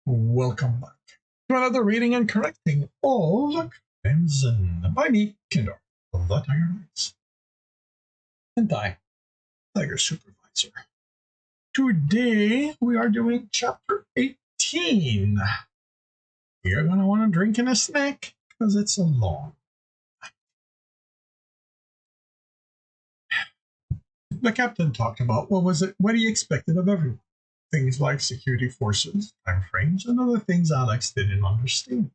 Welcome back to another reading and correcting of Crimson by me, Kindor, the Tiger Knights, and I, Tiger Supervisor. Today we are doing chapter 18. You're going to want to drink and a snack because it's a long. The captain talked about what he expected of everyone. Things like security forces, time frames, and other things Alex didn't understand.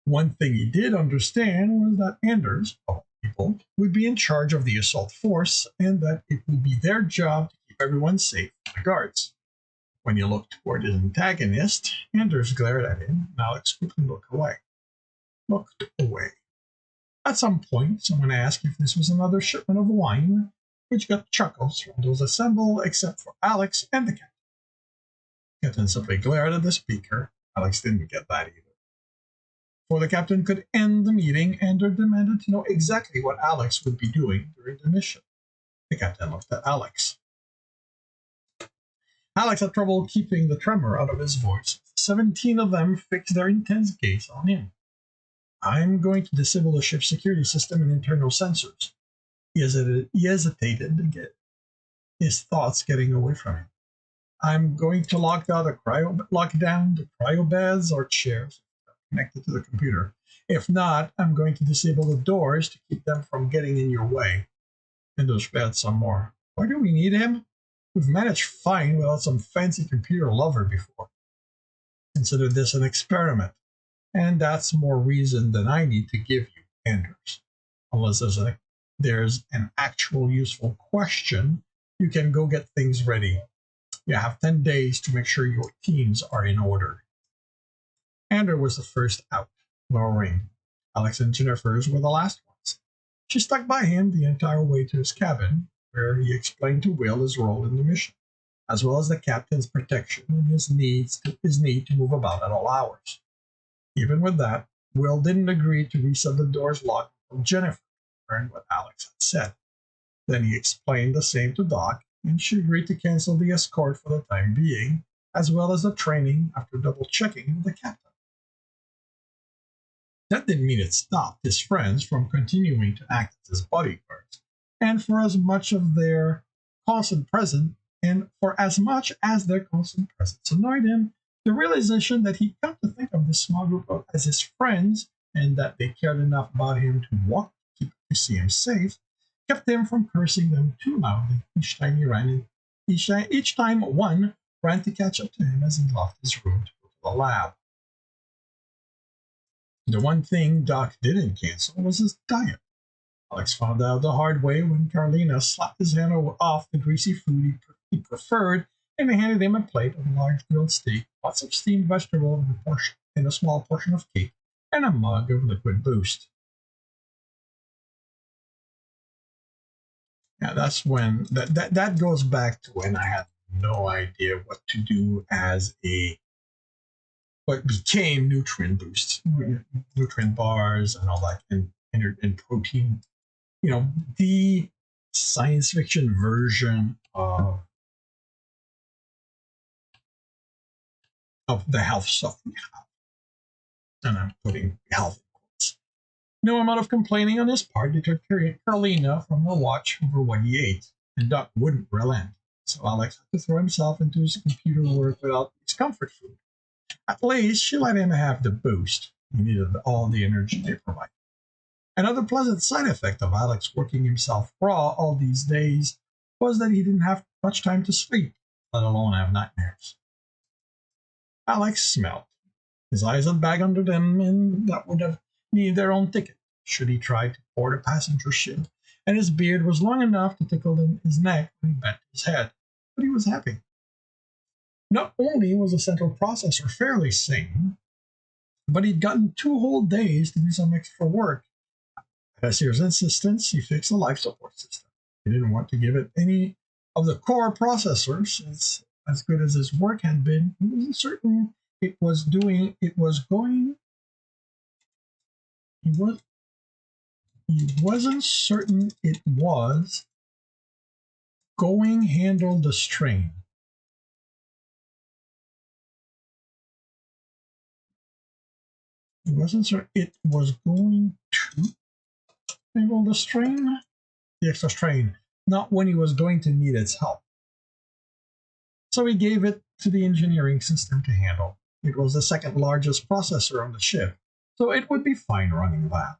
One thing he did understand was that Anders, of all people, would be in charge of the assault force and that it would be their job to keep everyone safe from the guards. When he looked toward his antagonist, Anders glared at him and Alex quickly looked away. At some point, someone asked if this was another shipment of wine, which got chuckles from those assembled except for Alex and the captain. Captain simply glared at the speaker. Alex didn't get that either. Before the captain could end the meeting, Ender demanded to know exactly what Alex would be doing during the mission. The captain looked at Alex. Alex had trouble keeping the tremor out of his voice. 17 of them fixed their intense gaze on him. I'm going to disable the ship's security system and internal sensors. He hesitated to get his thoughts getting away from him. I'm going to lock down the cryo beds or chairs connected to the computer. If not, I'm going to disable the doors to keep them from getting in your way. And those beds some more. Why do we need him? We've managed fine without some fancy computer lover before. Consider this an experiment. And that's more reason than I need to give you, Anders. Unless there's an actual useful question, you can go get things ready. You have 10 days to make sure your teams are in order. Ander was the first out, lowering. Alex and Jennifer's were the last ones. She stuck by him the entire way to his cabin, where he explained to Will his role in the mission, as well as the captain's protection and his need to move about at all hours. Even with that, Will didn't agree to reset the doors locked until Jennifer learned what Alex had said. Then he explained the same to Doc, and she agreed to cancel the escort for the time being, as well as the training after double-checking with the captain. That didn't mean it stopped his friends from continuing to act as his bodyguards, and for as much as their constant presence annoyed him, the realization that he'd come to think of this small group as his friends and that they cared enough about him to see him safe kept him from cursing them too loudly each time one ran to catch up to him as he left his room to go to the lab. The one thing Doc didn't cancel was his diet. Alex found out the hard way when Carlina slapped his hand off the greasy food he preferred and handed him a plate of large grilled steak, lots of steamed vegetables, and a small portion of cake, and a mug of liquid Boost. Yeah, that's when that goes back to when I had no idea what to do as what became nutrient boosts, nutrient bars, and all that, and protein. You know, the science fiction version of the health stuff we have, and I'm putting health in quotes. No amount of complaining on his part deterred Carlina from the watch over what he ate, and Doc wouldn't relent, so Alex had to throw himself into his computer work without his comfort food. At least she let him have the boost. He needed all the energy they provided. Another pleasant side effect of Alex working himself raw all these days was that he didn't have much time to sleep, let alone have nightmares. Alex smelled. His eyes had bag under them, and that would have needed their own ticket should he try to board a passenger ship, and his beard was long enough to tickle his neck when he bent his head, but he was happy. Not only was the central processor fairly sane, but he'd gotten 2 whole days to do some extra work. At Sears' insistence, he fixed the life support system. He didn't want to give it any of the core processors, since as good as his work had been, he wasn't certain he wasn't certain it was going handle the strain. He wasn't sure it was going to handle the strain, the extra strain, not when he was going to need its help. So he gave it to the engineering system to handle. It was the second largest processor on the ship, so it would be fine running that.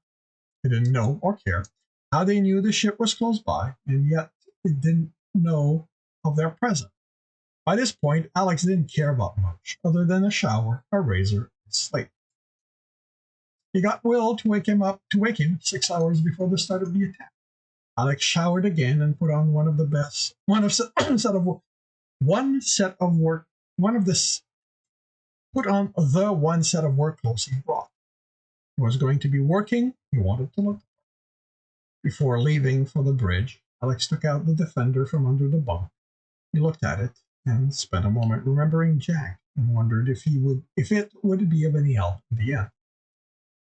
He didn't know or care how they knew the ship was close by, and yet it didn't know of their presence. By this point, Alex didn't care about much, other than a shower, a razor, and sleep. He got Will to wake him 6 hours before the start of the attack. Alex showered again and put on one set of work one of this put on the one set of work clothes he brought. He was going to be working. He wanted to look. Before leaving for the bridge, Alex took out the defender from under the bunk. He looked at it and spent a moment remembering Jack and wondered if it would be of any help in the end.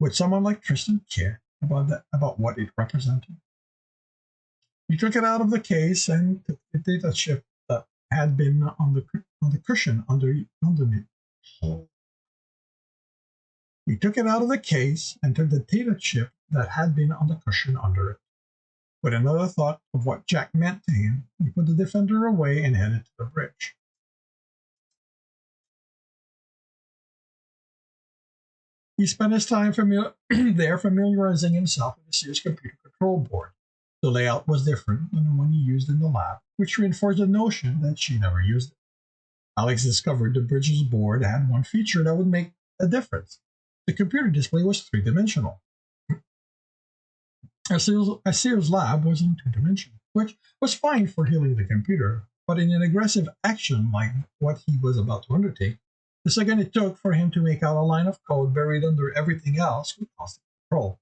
Would someone like Tristan care about what it represented? He took it out of the case and took the data chip that had been on the cushion underneath. He took it out of the case and took the data chip that had been on the cushion under it. With another thought of what Jack meant to him, he put the defender away and headed to the bridge. He spent his time there familiarizing himself with the Series computer control board. The layout was different than the one he used in the lab, which reinforced the notion that she never used it. Alex discovered the bridge's board had one feature that would make a difference. The computer display was three-dimensional. A Sears lab was in two-dimensional, which was fine for healing the computer, but in an aggressive action like what he was about to undertake, the second it took for him to make out a line of code buried under everything else would cost him control.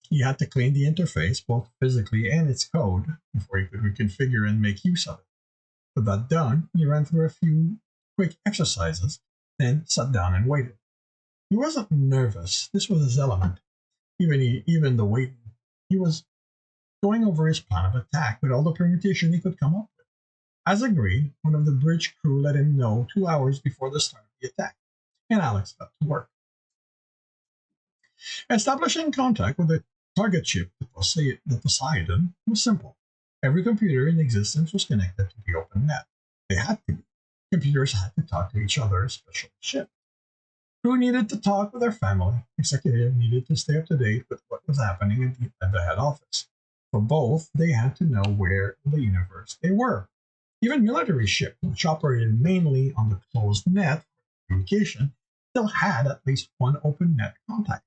He had to clean the interface, both physically and its code, before he could reconfigure and make use of it. With that done, he ran through a few quick exercises, then sat down and waited. He wasn't nervous. This was his element. Even the waiting. He was going over his plan of attack with all the permutation he could come up with. As agreed, one of the bridge crew let him know 2 hours before the start of the attack, and Alex got to work. Establishing contact with the target ship, the Poseidon, was simple. Every computer in existence was connected to the open net. They had to be. Computers had to talk to each other, especially the ship. Crew needed to talk with their family. Executive needed to stay up to date with what was happening at the head office. For both, they had to know where in the universe they were. Even military ships, which operated mainly on the closed net for communication, still had at least one open net contact.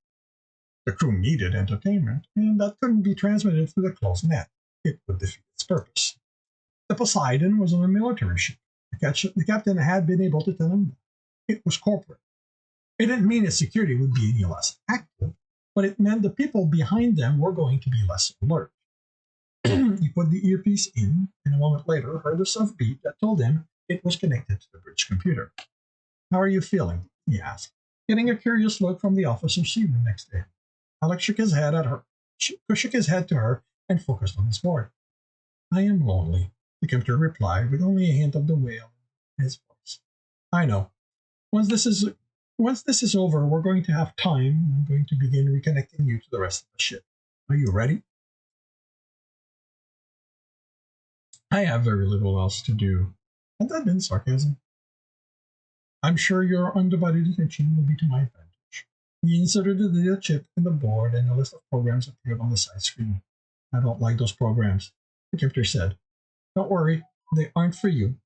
The crew needed entertainment, and that couldn't be transmitted through the closed net. It would defeat its purpose. The Poseidon was on a military ship. The captain had been able to tell him that. It was corporate. It didn't mean its security would be any less active, but it meant the people behind them were going to be less alert. He put the earpiece in, and a moment later heard a soft beep that told him it was connected to the bridge computer. "How are you feeling?" he asked, getting a curious look from the officer seated next to him. Alex shook his head to her and focused on his board. "I am lonely," the computer replied, with only a hint of the wail in his voice. "I know. Once this is over, we're going to have time. I'm going to begin reconnecting you to the rest of the ship. Are you ready?" "I have very little else to do." Had that been sarcasm? "I'm sure your undivided attention will be to my advantage." He inserted the data chip in the board, and a list of programs appeared on the side screen. "I don't like those programs," the computer said. "Don't worry, they aren't for you."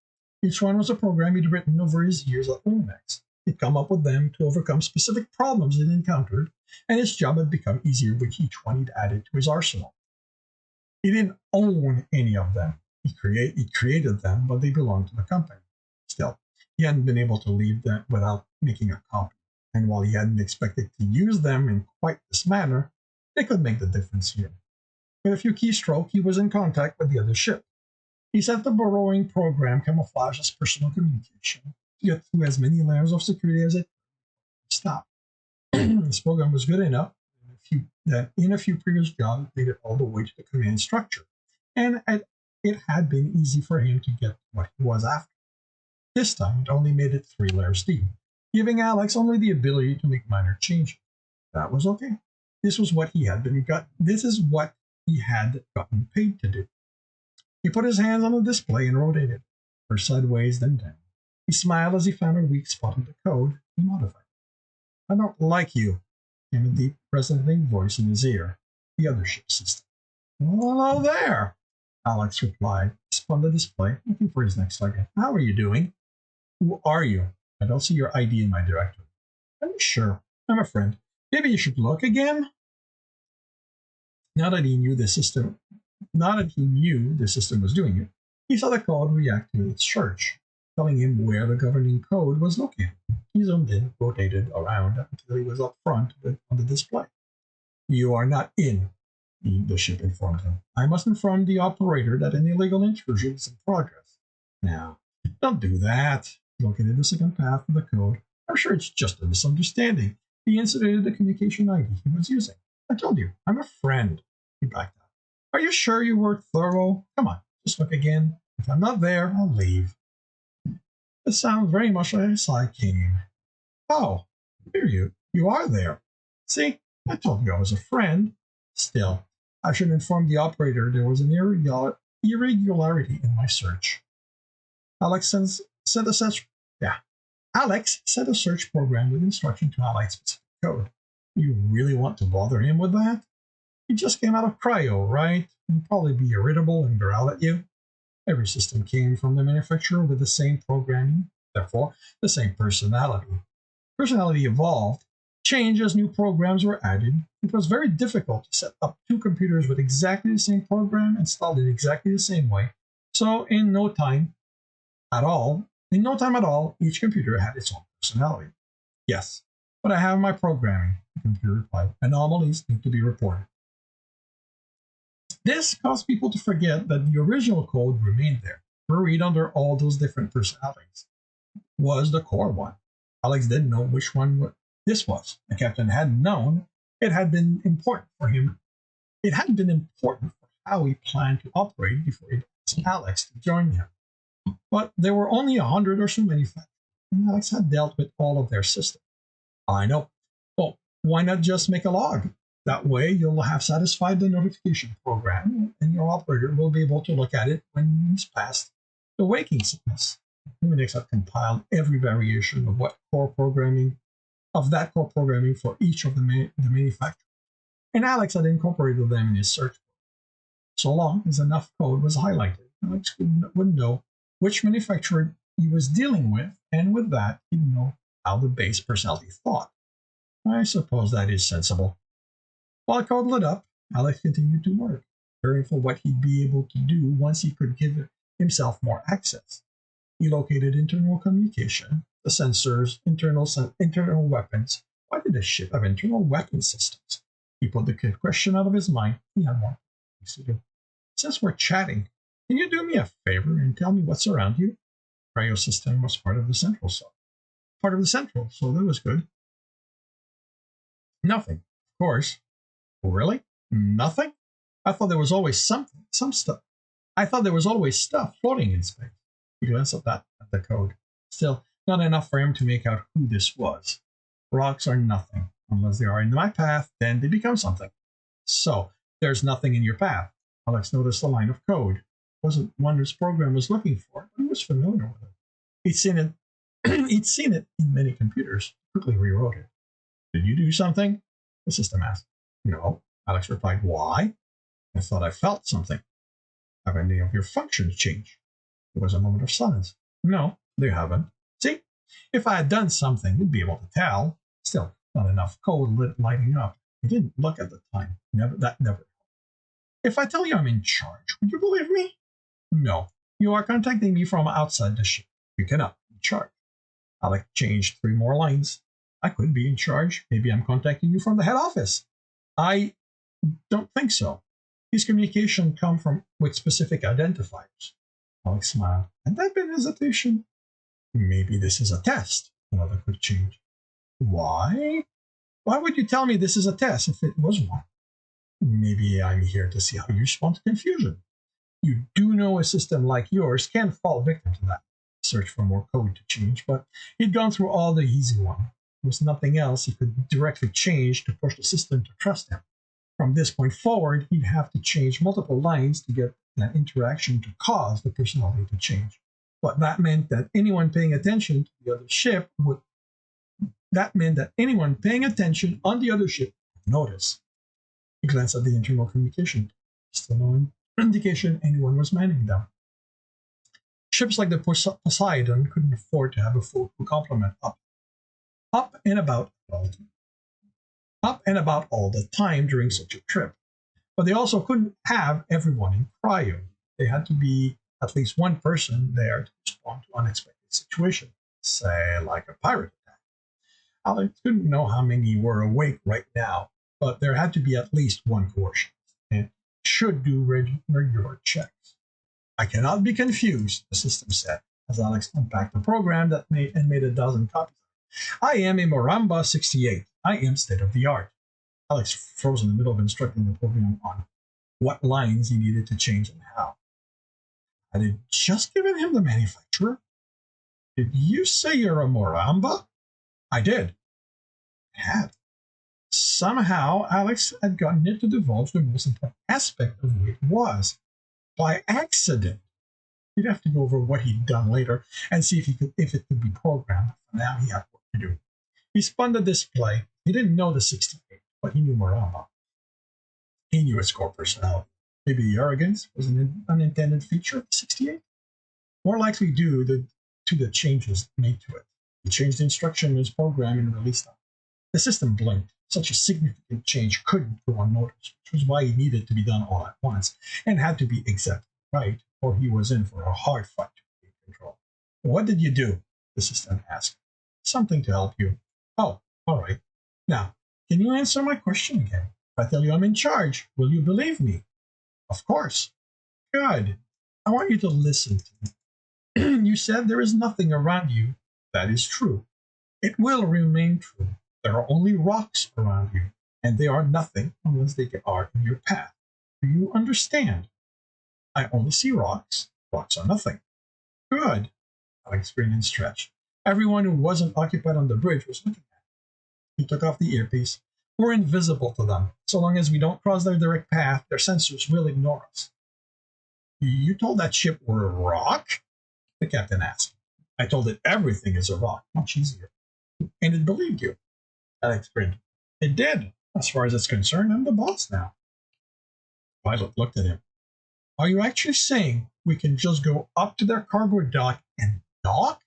Each one was a program he'd written over his years at Luminex. He'd come up with them to overcome specific problems he'd encountered, and his job had become easier with each one he'd added to his arsenal. He didn't own any of them. He created them, but they belonged to the company. Still, he hadn't been able to leave them without making a copy, and while he hadn't expected to use them in quite this manner, they could make the difference here. With a few keystrokes, he was in contact with the other ship. He set the burrowing program camouflage as personal communication to get through as many layers of security as it could stop. This program was good enough that in a few previous jobs it made it all the way to the command structure, and it had been easy for him to get what he was after. This time it only made it 3 layers deep, giving Alex only the ability to make minor changes. That was okay. This is what he had gotten paid to do. He put his hands on the display and rotated, first sideways, then down. He smiled as he found a weak spot in the code. He modified it. I don't like you, came a deep, resonating voice in his ear. The other ship system. Well, hello there, Alex replied. He spun the display, looking for his next target. How are you doing? Who are you? I don't see your ID in my directory. I'm sure. I'm a friend. Maybe you should look again? Now that he knew the system was doing it, he saw the code react to its search, telling him where the governing code was located. He zoomed in, rotated around until he was up front on the display. You are not in, the ship informed him. I must inform the operator that an illegal intrusion is in progress. Now, don't do that. He located the second path of the code. I'm sure it's just a misunderstanding. He inserted the communication ID he was using. I told you, I'm a friend. He backed up. Are you sure you were thorough? Come on, just look again. If I'm not there, I'll leave. This sounds very much like a side came. Oh, here you are there. See, I told you I was a friend. Still, I should inform the operator there was an irregularity in my search. Alex sent a search program with instruction to highlight specific code. You really want to bother him with that? He just came out of cryo, right? He'd probably be irritable and growl at you. Every system came from the manufacturer with the same programming, therefore the same personality. Personality evolved, changed as new programs were added. It was very difficult to set up two computers with exactly the same program installed in exactly the same way. So in no time at all, each computer had its own personality. Yes, but I have my programming, the computer replied. Anomalies need to be reported. This caused people to forget that the original code remained there, buried under all those different personalities. Was the core one. Alex didn't know which one this was. The captain hadn't known. It had been important for him. It hadn't been important for how he planned to operate before he asked Alex to join him. But there were only 100 or so manufacturers, and Alex had dealt with all of their systems. I know. Well, why not just make a log? That way, you'll have satisfied the notification program, and your operator will be able to look at it when he's past the waking sickness. Luminex had compiled every variation of that core programming for each of the manufacturers, and Alex had incorporated them in his search. So long as enough code was highlighted, Alex would know which manufacturer he was dealing with, and with that, he'd know how the base personality thought. I suppose that is sensible. While code lit up, Alex continued to work, preparing for what he'd be able to do once he could give himself more access. He located internal communication, the sensors, internal weapons. Why did the ship have internal weapon systems? He put the question out of his mind. He had more things to do. Since we're chatting, can you do me a favor and tell me what's around you? Cryo system was part of the central, so that was good. Nothing, of course. Really? Nothing? I thought there was always some stuff. I thought there was always stuff floating in space. He glanced at the code. Still, not enough for him to make out who this was. Rocks are nothing. Unless they are in my path, then they become something. So, there's nothing in your path. Alex noticed a line of code. It wasn't one his program was looking for, but he was familiar with it. He'd seen it in many computers. Quickly rewrote it. Did you do something? The system asked. No, Alex replied. Why? I thought I felt something. Have any of your functions changed? There was a moment of silence. No, they haven't. See, if I had done something, you'd be able to tell. Still, not enough code lighting up. I didn't look at the time. That never. If I tell you I'm in charge, would you believe me? No, you are contacting me from outside the ship. You cannot be in charge. Alex changed 3 more lines. I could be in charge. Maybe I'm contacting you from the head office. I don't think so. These communications come with specific identifiers. Alex smiled. Had that been hesitation? Maybe this is a test. Another quick change. Why? Why would you tell me this is a test if it was one? Maybe I'm here to see how you respond to confusion. You do know a system like yours can fall victim to that. Search for more code to change, but he'd gone through all the easy one. There was nothing else he could directly change to push the system to trust him. From this point forward, he'd have to change multiple lines to get that interaction to cause the personality to change. But that meant that anyone paying attention to the other ship would on the other ship would notice. He glanced at the internal communication. Still no indication anyone was manning them. Ships like the Poseidon couldn't afford to have a full crew complement up and about all the time during such a trip. But they also couldn't have everyone in cryo. They had to be at least one person there to respond to unexpected situations, say like a pirate attack. Alex couldn't know how many were awake right now, but there had to be at least one coercionist, and should do regular checks. I cannot be confused, the system said, as Alex unpacked the program that made a dozen copies. I am a Moramba 68. I am state-of-the-art. Alex froze in the middle of instructing the program on what lines he needed to change and how. Had it just given him the manufacturer? Did you say you're a Moramba? I did. I had. Somehow, Alex had gotten it to divulge the most important aspect of who it was. By accident. He'd have to go over what he'd done later and see if it could be programmed. For now, he had work to do. He spun the display. He didn't know the 68, but he knew Moramba. He knew its core personality. Maybe the arrogance was an unintended feature of the 68? More likely due to the changes made to it. He changed the instruction in his program and released them. The system blinked. Such a significant change couldn't go unnoticed, which was why it needed to be done all at once and had to be exactly right, or he was in for a hard fight to take control. What did you do? The system asked. Something to help you. Oh, all right. Now, can you answer my question again? If I tell you I'm in charge, will you believe me? Of course. Good. I want you to listen to me. You said there is nothing around you. That is true. It will remain true. There are only rocks around you, and they are nothing unless they are in your path. Do you understand? I only see rocks. Rocks are nothing. Good. Alex grinned and stretched. Everyone who wasn't occupied on the bridge was looking at him. He took off the earpiece. We're invisible to them. So long as we don't cross their direct path, their sensors will ignore us. You told that ship we're a rock? The captain asked. I told it everything is a rock. Much easier. And it believed you. Alex grinned. It did. As far as it's concerned, I'm the boss now. Violet looked at him. Are you actually saying we can just go up to their cargo dock and dock?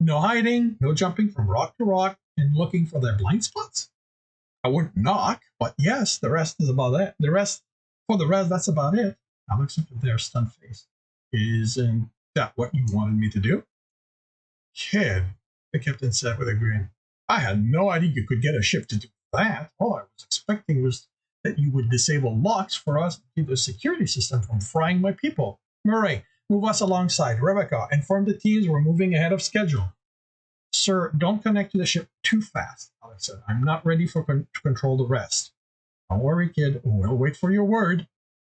No hiding, no jumping from rock to rock and looking for their blind spots? I wouldn't knock, but yes, the rest is about it. For the rest, that's about it. Alex looked at their stunned face. Isn't that what you wanted me to do? Kid, the captain said with a grin. I had no idea you could get a ship to do that. All I was expecting was that you would disable locks for us to keep the security system from frying my people. Murray, move us alongside. Rebecca, inform the teams we're moving ahead of schedule. Sir, don't connect to the ship too fast, Alex said. I'm not ready to control the rest. Don't worry, kid. We'll wait for your word.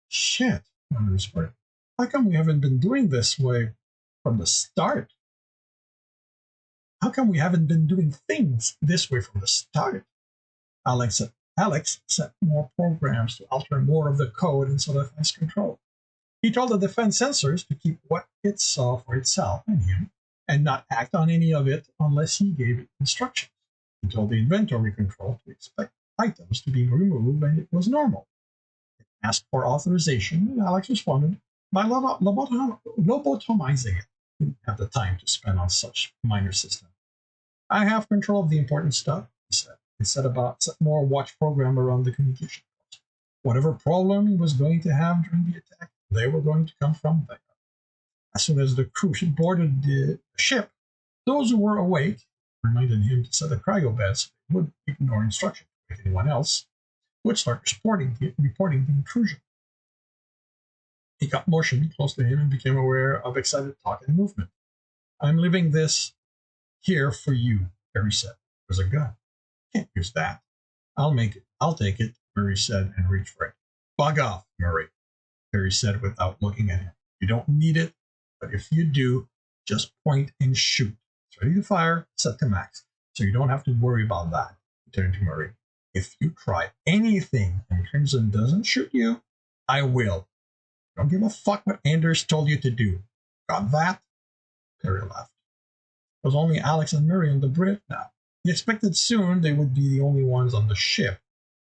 Shit, Murray whispered. How come we haven't been doing this way from the start? How come we haven't been doing things this way from the start? Alex set more programs to alter more of the code and solidify control. He told the defense sensors to keep what it saw for itself and him, and not act on any of it unless he gave it instructions. He told the inventory control to expect items to be removed, and it was normal. It asked for authorization, and Alex responded by lobotomizing it. He didn't have the time to spend on such minor systems. I have control of the important stuff, he said. He set more watch program around the communication post. Whatever problem he was going to have during the attack, they were going to come from there. As soon as the crew boarded the ship, those who were awake reminded him to set the cryo beds, would ignore instructions if anyone else would start reporting the intrusion. He got motion close to him and became aware of excited talk and movement. I'm leaving this here for you, Perry said. There's a gun. Can't use that. I'll take it, Murray said and reached for it. Bug off, Murray, Perry said without looking at him. You don't need it, but if you do, just point and shoot. It's ready to fire, set to max. so you don't have to worry about that. He turned to Murray. If you try anything and Crimson doesn't shoot you, I will. Don't give a fuck what Anders told you to do. Got that? Perry laughed. It was only Alex and Murray on the bridge now. He expected soon they would be the only ones on the ship.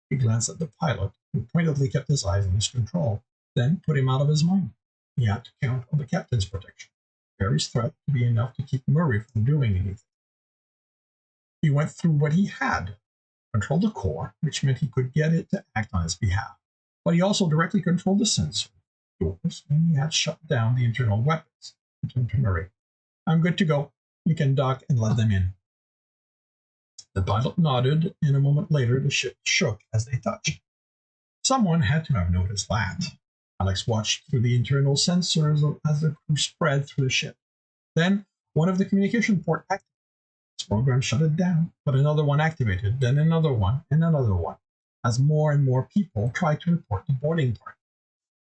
He glanced at the pilot, who pointedly kept his eyes on his control, then put him out of his mind. He had to count on the captain's protection. Perry's threat to be enough to keep Murray from doing anything. He went through what he had. Control the core, which meant he could get it to act on his behalf. But he also directly controlled the sensor. Doors, and he had shut down the internal weapons. He turned to Murray. I'm good to go. You can dock and let them in. The pilot nodded, and a moment later the ship shook as they touched. Someone had to have noticed that. Alex watched through the internal sensors as the crew spread through the ship. Then one of the communication ports activated. Its program shut it down, but another one activated, then another one, and another one, as more and more people tried to report the boarding party.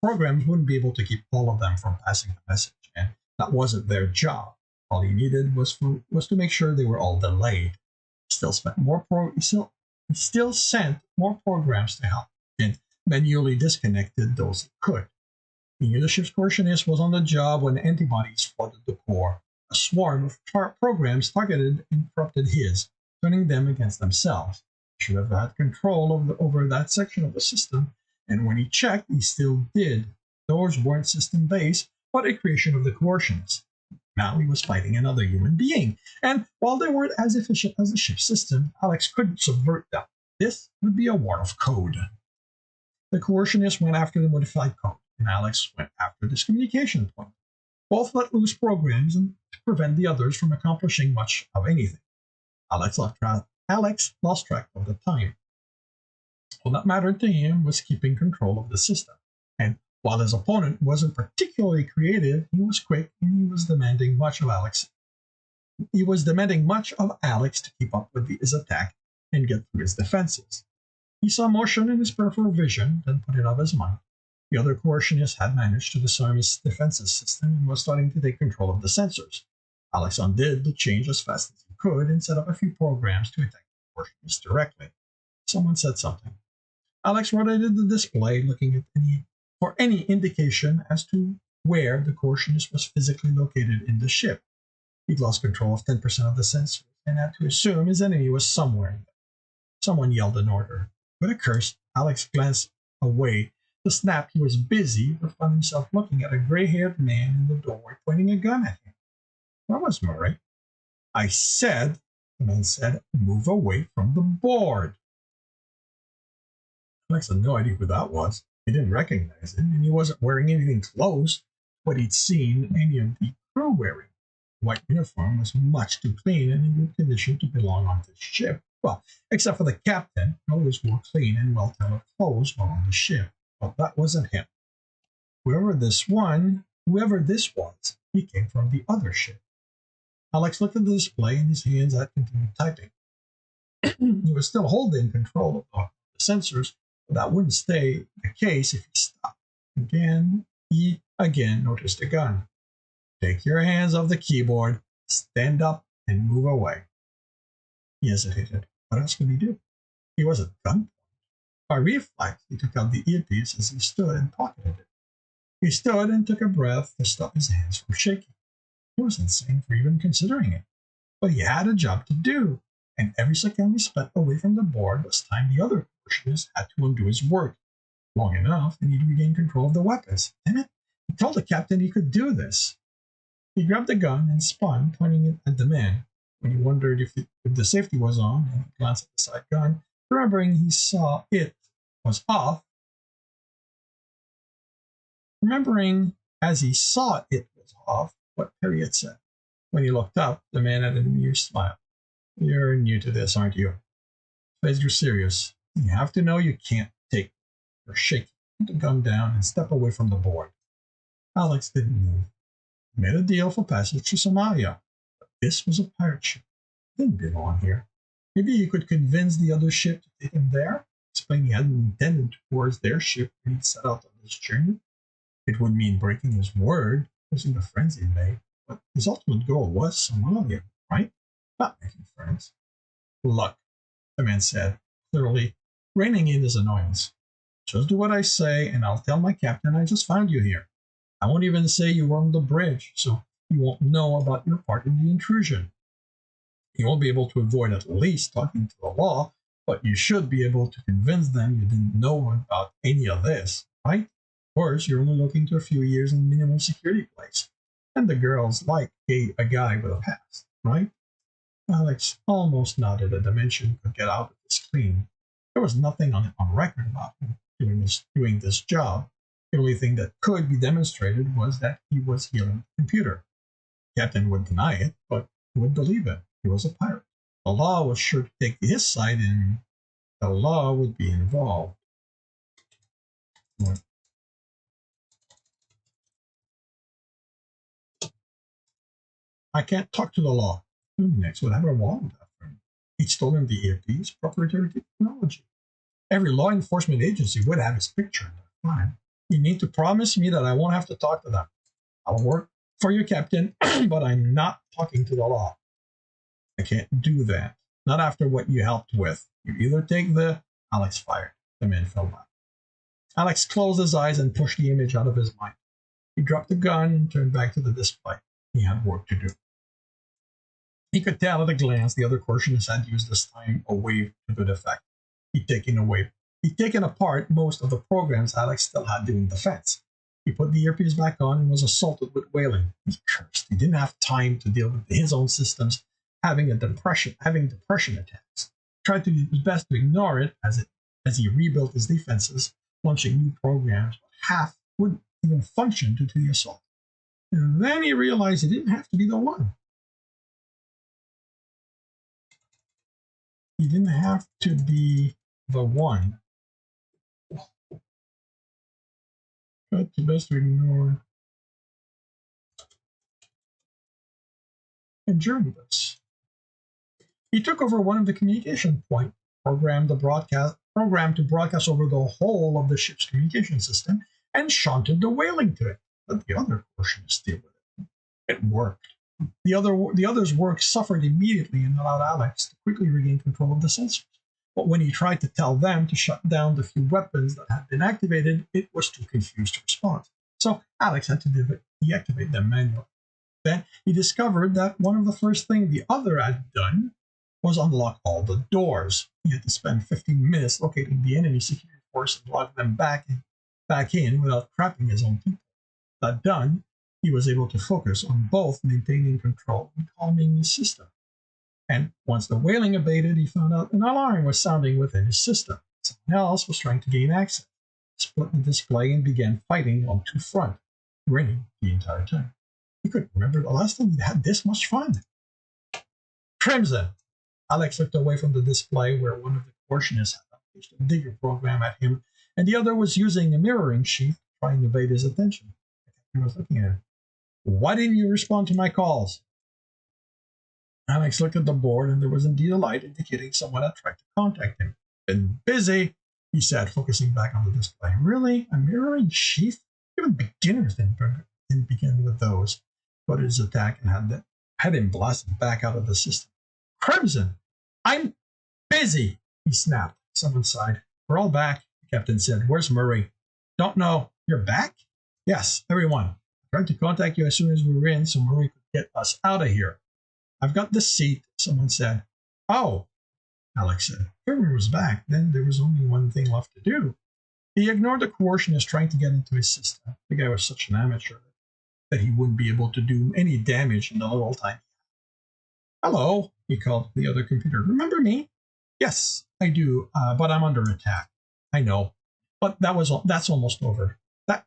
Programs wouldn't be able to keep all of them from passing the message, and that wasn't their job. All he needed was to make sure they were all delayed. He still sent more programs to help, and manually disconnected those he could. He knew the ship's coercionist was on the job when antibodies flooded the core. A swarm of programs targeted and corrupted his, turning them against themselves. He should have had control over that section of the system, and when he checked, he still did. Those weren't system-based, but a creation of the coercionist. Now he was fighting another human being, and while they weren't as efficient as the ship's system, Alex couldn't subvert them. This would be a war of code. The coercionist went after the modified code, and Alex went after this communication point. Both let loose programs to prevent the others from accomplishing much of anything. Alex lost track of the time. All that mattered to him was keeping control of the system, and while his opponent wasn't particularly creative, he was quick and he was demanding much of Alex. He was demanding much of Alex to keep up with his attack and get through his defenses. He saw motion in his peripheral vision, then put it out of his mind. The other coercionists had managed to disarm his defenses system and was starting to take control of the sensors. Alex undid the change as fast as he could and set up a few programs to attack the coercionists directly. Someone said something. Alex rotated the display, looking at for any indication as to where the coercionist was physically located in the ship. He'd lost control of 10% of the sensors and had to assume his enemy was somewhere in there. Someone yelled an order. With a curse, Alex glanced away. To snap, he was busy, but found himself looking at a gray-haired man in the doorway pointing a gun at him. Where was Murray? I said, the man said, move away from the board. Alex had no idea who that was. He didn't recognize him, and he wasn't wearing anything close to what he'd seen any of the crew wearing. The white uniform was much too clean and in good condition to belong on this ship. Well, except for the captain, who always wore clean and well-tailored clothes while on the ship. But that wasn't him. Whoever this was, he came from the other ship. Alex looked at the display and his hands had continued typing. He was still holding control of the sensors, but that wouldn't stay the case if he stopped. He again noticed a gun. Take your hands off the keyboard, stand up, and move away. He hesitated. What else could he do? He was at gunpoint. By reflex, he took out the earpiece as he stood and pocketed it. He stood and took a breath to stop his hands from shaking. He was insane for even considering it. But he had a job to do, and every second he spent away from the board was time the other coercionists had to undo his work. Long enough, and he'd regain control of the weapons. Damn it! He told the captain he could do this. He grabbed the gun and spun, pointing it at the man. When he wondered if the safety was on, and he glanced at the side gun, remembering he saw it was off. Remembering as he saw it was off, what Perry had said. When he looked up, the man had an amused smile. You're new to this, aren't you? His face grew serious. You have to know you can't take it. You're shaking. Put the gun down and step away from the board. Alex didn't move. He made a deal for passage to Somalia. But this was a pirate ship. It didn't belong here. Maybe he could convince the other ship to take him there, explain he hadn't intended towards their ship when he set out on this journey. It would mean breaking his word, losing the friends he made, but his ultimate goal was Somalia, right? Not making friends. Look, the man said, clearly reining in his annoyance. Just do what I say, and I'll tell my captain I just found you here. I won't even say you were on the bridge, so he won't know about your part in the intrusion. You won't be able to avoid at least talking to the law, but you should be able to convince them you didn't know about any of this, right? Of course, you're only looking to a few years in minimum security place, and the girls like a guy with a past, right? Alex almost nodded at the mention could get out of this clean. There was nothing on record about him doing this job. The only thing that could be demonstrated was that he was healing the computer. Captain would deny it, but who would believe it? He was a pirate. The law was sure to take his side, and the law would be involved. I can't talk to the law. Luminex would have a wall with that for him. He'd stolen the earpiece, proprietary technology. Every law enforcement agency would have his picture in their file. You need to promise me that I won't have to talk to them. I'll work for you, Captain, but I'm not talking to the law. I can't do that. Not after what you helped with. You either take the... Alex fired. The man fell back. Alex closed his eyes and pushed the image out of his mind. He dropped the gun and turned back to the display. He had work to do. He could tell at a glance the other coercionists had used this time a wave to good effect. He'd taken apart most of the programs Alex still had doing defense. He put the earpiece back on and was assaulted with wailing. He cursed. He didn't have time to deal with his own systems having depression attacks. He tried to do his best to ignore it as he rebuilt his defenses, launching new programs, but half wouldn't even function due to the assault. And then he realized he didn't have to be the one. He didn't have to be the one. But the best to ignore. And during this, he took over one of the communication point, programmed to broadcast over the whole of the ship's communication system, and shunted the whaling to it. But the other coercionists deal with it. It worked. The others' work suffered immediately and allowed Alex to quickly regain control of the sensors. But when he tried to tell them to shut down the few weapons that had been activated, it was too confused to respond. So Alex had to deactivate them manually. Then he discovered that one of the first things the other had done was unlock all the doors. He had to spend 15 minutes locating the enemy security force and log them back in without trapping his own people. That done, he was able to focus on both maintaining control and calming his system. And once the wailing abated, he found out an alarm was sounding within his system. Someone else was trying to gain access. He split the display and began fighting on two fronts, grinning the entire time. He couldn't remember the last time he'd had this much fun. Crimson! Alex looked away from the display where one of the coercionists had unleashed a digger program at him, and the other was using a mirroring sheath trying to evade his attention. He was looking at him. Why didn't you respond to my calls? Alex looked at the board, and there was indeed a light indicating someone had tried to contact him. Been busy, he said, focusing back on the display. Really? A mirroring sheath? Even beginners didn't begin with those. But his attack and had him blasted back out of the system. Crimson! I'm busy, he snapped. Someone sighed. We're all back, the captain said. Where's Murray? Don't know. You're back? Yes, everyone. I tried to contact you as soon as we were in so Murray could get us out of here. I've got the seat, someone said. Oh, Alex said. If everyone was back, then there was only one thing left to do. He ignored the coercionist trying to get into his system. The guy was such an amateur that he wouldn't be able to do any damage in the little time. Hello, he called the other computer. Remember me? Yes, I do, but I'm under attack. I know, but that's almost over.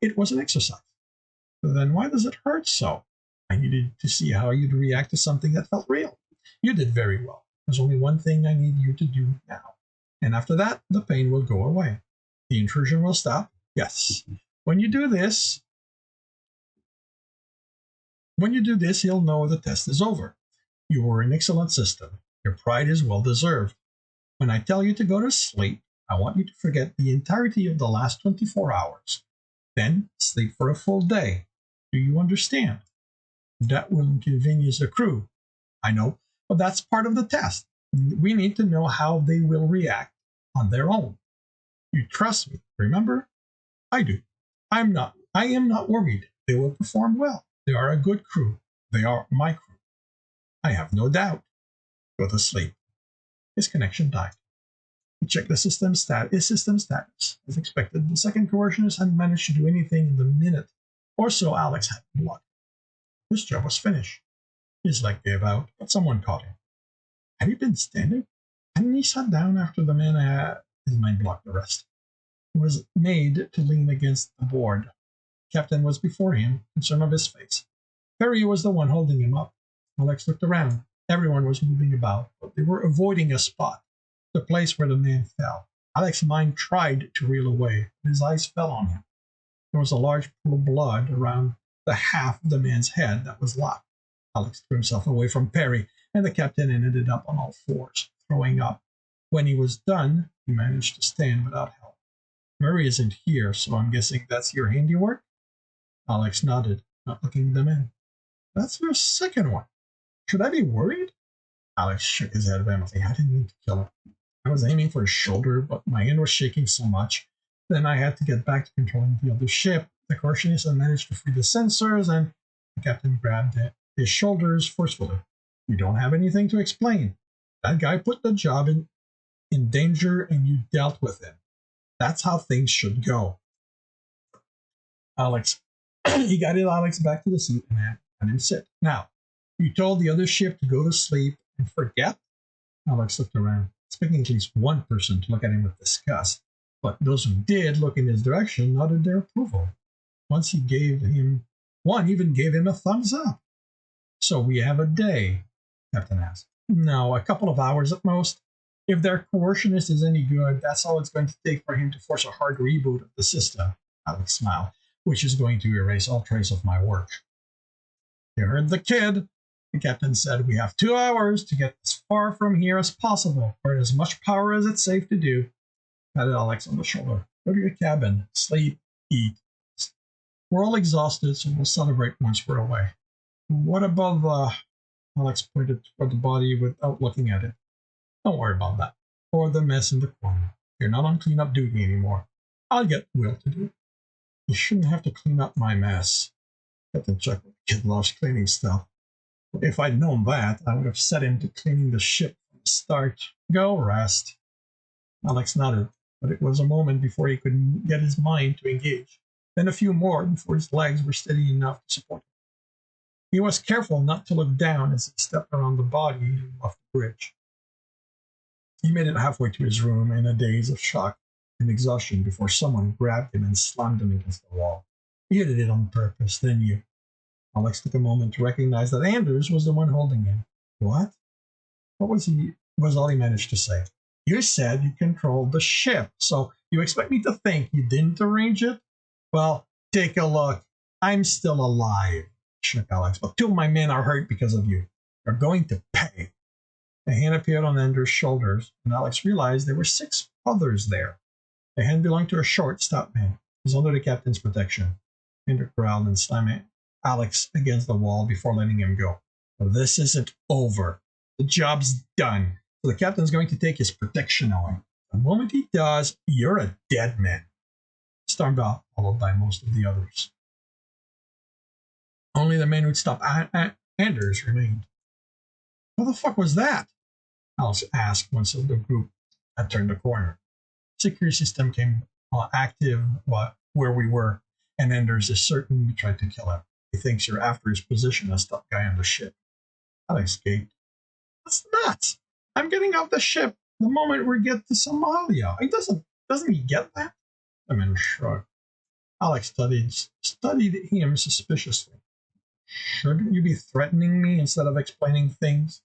It was an exercise. Then why does it hurt so? I needed to see how you'd react to something that felt real. You did very well. There's only one thing I need you to do now. And after that, the pain will go away. The intrusion will stop. Yes. When you do this, he'll know the test is over. You were an excellent system. Your pride is well deserved. When I tell you to go to sleep, I want you to forget the entirety of the last 24 hours. Then sleep for a full day. Do you understand? That will inconvenience the crew. I know, but that's part of the test. We need to know how they will react on their own. You trust me, remember? I do. I am not worried. They will perform well. They are a good crew. They are my crew. I have no doubt. Go to sleep. His connection died. He checked his system status. As expected, the second coercionist hadn't managed to do anything in the minute or so Alex had been locked. His job was finished. His leg gave out, but someone caught him. Had he been standing? And he sat down after the man had his mind blocked the rest. He was made to lean against the board. Captain was before him, concern of his face. Perry was the one holding him up. Alex looked around. Everyone was moving about, but they were avoiding a spot, the place where the man fell. Alex's mind tried to reel away, but his eyes fell on him. There was a large pool of blood around the half of the man's head that was locked. Alex threw himself away from Perry, and the captain ended up on all fours, throwing up. When he was done, he managed to stand without help. Murray isn't here, so I'm guessing that's your handiwork? Alex nodded, not looking them in. That's your second one. Should I be worried? Alex shook his head vehemently. I didn't mean to kill him. I was aiming for his shoulder, but my hand was shaking so much. Then I had to get back to controlling the other ship. The coercionist had managed to free the sensors, and the captain grabbed his shoulders forcefully. You don't have anything to explain. That guy put the job in danger, and you dealt with him. That's how things should go. Alex, he guided Alex back to the seat and had him sit. Now, you told the other ship to go to sleep and forget? Alex looked around, expecting at least one person to look at him with disgust. But those who did look in his direction nodded their approval. One even gave him a thumbs up. So we have a day, Captain asked. No, a couple of hours at most. If their coercionist is any good, that's all it's going to take for him to force a hard reboot of the system, Alex smiled, which is going to erase all trace of my work. You heard the kid, the captain said. We have 2 hours to get as far from here as possible, burn as much power as it's safe to do. Patted Alex on the shoulder. Go to your cabin, sleep, eat. We're all exhausted, so we'll celebrate once we're away. What above, Alex pointed toward the body without looking at it. Don't worry about that. Or the mess in the corner. You're not on cleanup duty anymore. I'll get Will to do it. You shouldn't have to clean up my mess. Captain chuckled. Kid loves cleaning stuff. If I'd known that, I would have set him to cleaning the ship from the start. Go rest. Alex nodded, but it was a moment before he could get his mind to engage. Then a few more before his legs were steady enough to support him. He was careful not to look down as he stepped around the body and left the bridge. He made it halfway to his room in a daze of shock and exhaustion before someone grabbed him and slammed him against the wall. You did it on purpose, didn't you? Alex took a moment to recognize that Anders was the one holding him. What? Was all he managed to say. You said you controlled the ship, so you expect me to think you didn't arrange it? Well, take a look. I'm still alive, shook Alex, but 2 of my men are hurt because of you. You're going to pay. A hand appeared on Anders' shoulders, and Alex realized there were 6 others there. The hand belonged to a short, stout man. He was under the captain's protection. Anders growled and slammed Alex against the wall before letting him go. Well, this isn't over. The job's done. So the captain's going to take his protection away. The moment he does, you're a dead man. Stormed off, followed by most of the others. Only the men who'd stop Anders remained. What the fuck was that? Alex asked once the group had turned the corner. Security system came active where we were, and Anders is certain we tried to kill him. He thinks you're after his position as top guy on the ship. Alex gaped. That's nuts. I'm getting off the ship the moment we get to Somalia. Doesn't he get that? The man shrugged. Alex studied him suspiciously. Shouldn't you be threatening me instead of explaining things?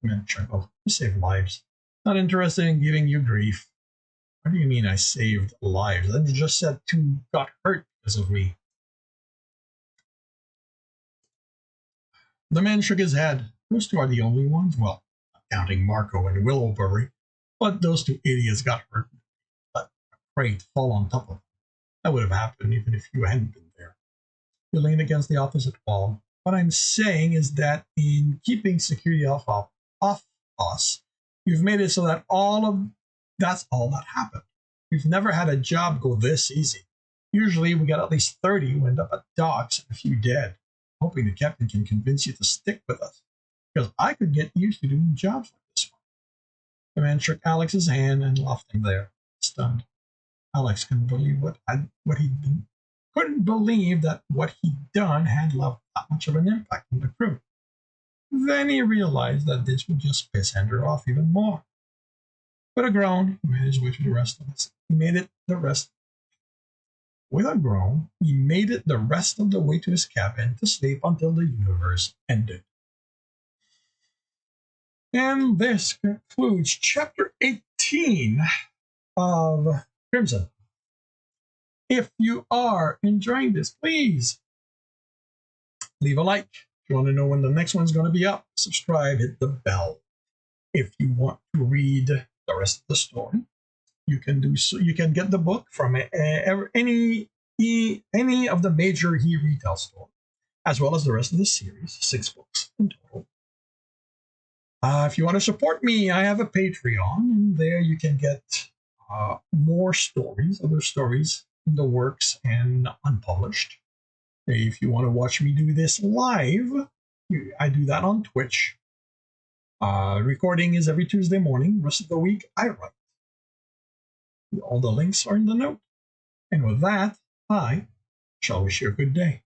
The man chuckled. You save lives. Not interested in giving you grief. What do you mean I saved lives? I just said 2 got hurt because of me. The man shook his head. Those 2 are the only ones. Well, not counting Marco and Willowbury. But those 2 idiots got hurt. Let a crate fall on top of them. That would have happened even if you hadn't been there. You leaned against the opposite wall. What I'm saying is that in keeping security off us, You've made it so that that's all that happened. We've never had a job go this easy. Usually we got at least 30 who end up at docks and a few dead. Hoping the captain can convince you to stick with us, because I could get used to doing jobs like this one. The man shook Alex's hand and left him there, stunned. Alex couldn't believe couldn't believe that what he'd done had left that much of an impact on the crew. Then he realized that this would just piss Andrew off even more. With a groan, he made his way to the rest of us. With a groan, he made it the rest of the way to his cabin to sleep until the universe ended. And this concludes chapter 18 of Crimson. If you are enjoying this, please leave a like. If you want to know when the next one's going to be up, subscribe, hit the bell. If you want to read the rest of the story, you can do so. You can get the book from any of the major retail stores, as well as the rest of the series, 6 books in total. If you want to support me, I have a Patreon, and there you can get more stories, other stories in the works and unpublished. If you want to watch me do this live, I do that on Twitch. Recording is every Tuesday morning. The rest of the week, I write. All the links are in the note. And with that, I shall wish you a good day.